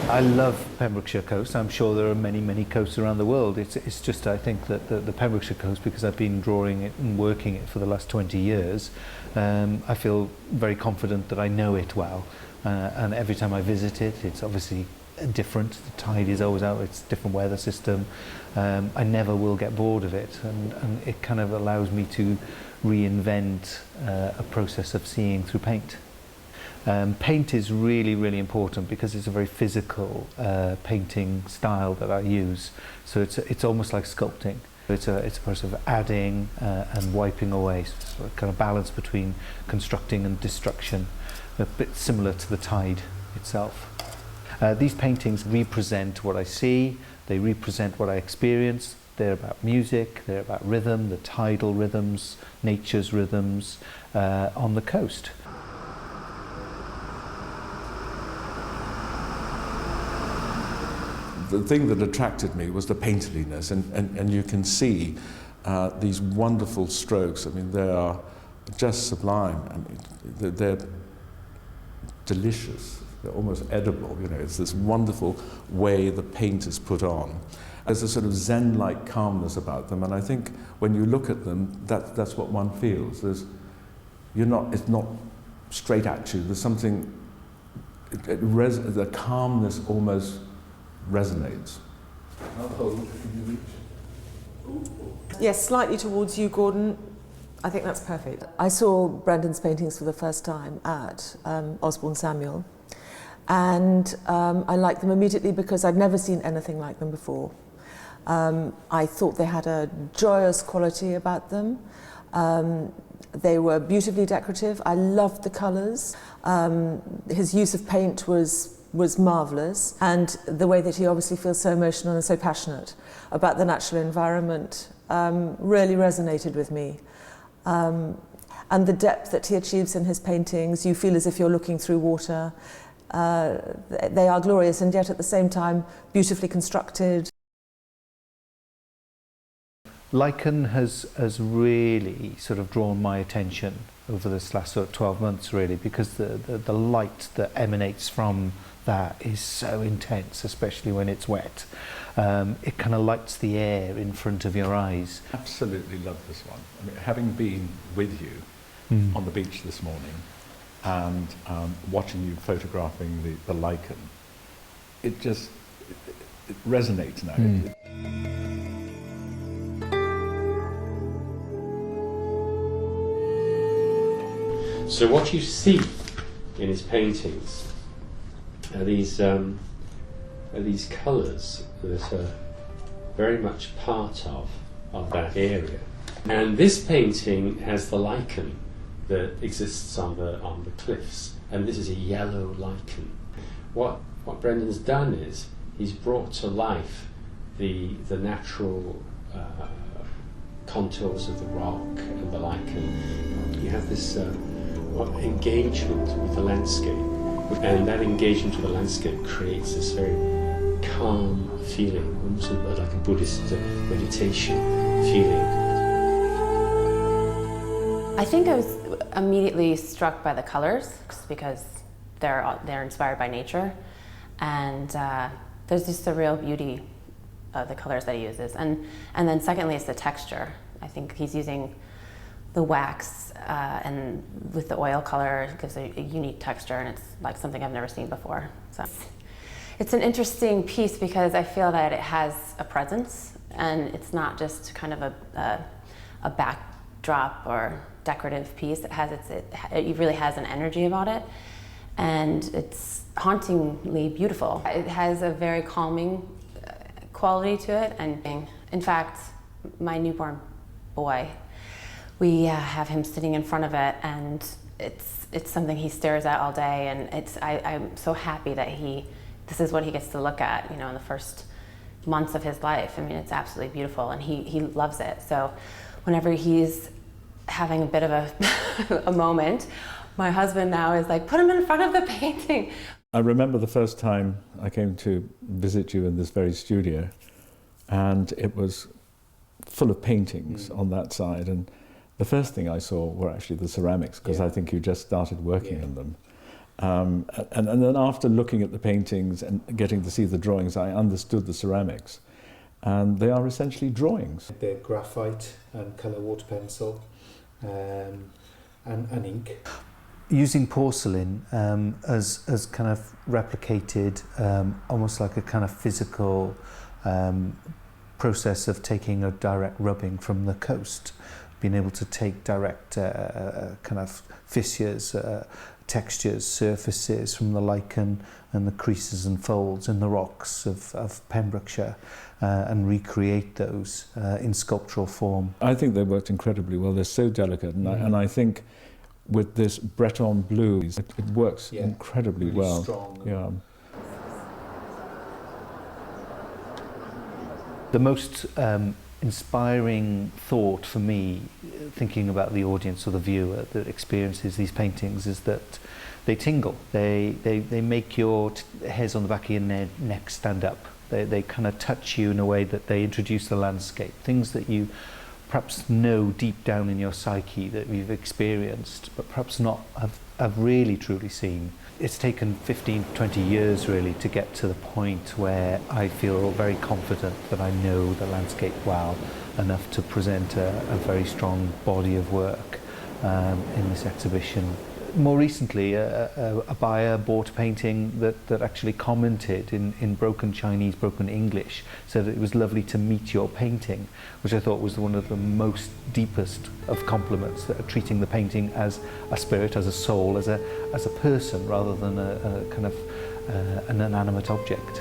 I love Pembrokeshire coast. I'm sure there are many, many coasts around the world. It's just, I think that the Pembrokeshire coast, because I've been drawing it and working it for the last 20 years, I feel very confident that I know it well. And every time I visit it, it's obviously different. The tide is always out, it's a different weather system. I never will get bored of it, and it kind of allows me to reinvent a process of seeing through paint. Paint is really, really important because it's a very physical painting style that I use. So it's almost like sculpting. It's a process of adding and wiping away, so a kind of balance between constructing and destruction, a bit similar to the tide itself. These paintings represent what I see, they represent what I experience. They're about music, they're about rhythm, the tidal rhythms, nature's rhythms on the coast. The thing that attracted me was the painterliness, and you can see these wonderful strokes. I mean, they are just sublime. I mean, they're delicious. They're almost edible. You know, it's this wonderful way the paint is put on. There's a sort of zen-like calmness about them, and I think when you look at them, that's what one feels. It's not straight at you. There's something. The calmness almost resonates. Yes, slightly towards you, Gordon. I think that's perfect. I saw Brendan's paintings for the first time at Osborne Samuel, and I liked them immediately because I'd never seen anything like them before. I thought they had a joyous quality about them. They were beautifully decorative. I loved the colours. His use of paint was marvellous, and the way that he obviously feels so emotional and so passionate about the natural environment really resonated with me. And the depth that he achieves in his paintings, you feel as if you're looking through water. They are glorious, and yet at the same time beautifully constructed. Lichen has really sort of drawn my attention over this last sort of 12 months, really, because the light that emanates from that is so intense, especially when it's wet. It kind of lights the air in front of your eyes. Absolutely love this one. I mean, having been with you on the beach this morning and watching you photographing the lichen, it just it resonates now. So what you see in his paintings are these colours that are very much part of that area. And this painting has the lichen that exists on the cliffs, and this is a yellow lichen. What Brendan's done is he's brought to life the natural contours of the rock and the lichen. You have this engagement with the landscape, and that engagement with the landscape creates this very calm feeling, almost like a Buddhist meditation feeling. I think I was immediately struck by the colors because they're inspired by nature, and there's just a real beauty of the colors that he uses, and then secondly it's the texture. I think he's using the wax and with the oil color, it gives a unique texture, and it's like something I've never seen before. So it's an interesting piece because I feel that it has a presence, and it's not just kind of a backdrop or decorative piece. It really has an energy about it, and it's hauntingly beautiful. It has a very calming quality to it, and in fact, my newborn boy, we have him sitting in front of it, and it's something he stares at all day, and I'm so happy that this is what he gets to look at, in the first months of his life. I mean, it's absolutely beautiful, and he loves it. So whenever he's having a bit of a moment, my husband now is like, put him in front of the painting. I remember the first time I came to visit you in this very studio, and it was full of paintings on that side, and the first thing I saw were actually the ceramics, because I think you just started working on them. And then after looking at the paintings and getting to see the drawings, I understood the ceramics. And they are essentially drawings. They're graphite and colour water pencil and ink. Using porcelain as kind of replicated almost like a kind of physical process of taking a direct rubbing from the coast, being able to take direct kind of fissures, textures, surfaces from the lichen and the creases and folds in the rocks of Pembrokeshire and recreate those in sculptural form. I think they worked incredibly well. They're so delicate, and I think with this Breton blue, it works incredibly really well. Strong. Yeah. The most inspiring thought for me, thinking about the audience or the viewer that experiences these paintings, is that they tingle. They make your hairs on the back of your neck stand up. They kind of touch you in a way that they introduce the landscape, things that you perhaps know deep down in your psyche that you've experienced, but perhaps not have really truly seen. It's taken 15, 20 years really to get to the point where I feel very confident that I know the landscape well enough to present a very strong body of work in this exhibition. More recently, a buyer bought a painting that actually commented in broken Chinese, broken English, said that it was lovely to meet your painting, which I thought was one of the most deepest of compliments, that treating the painting as a spirit, as a soul, as a person, rather than a kind of an inanimate object.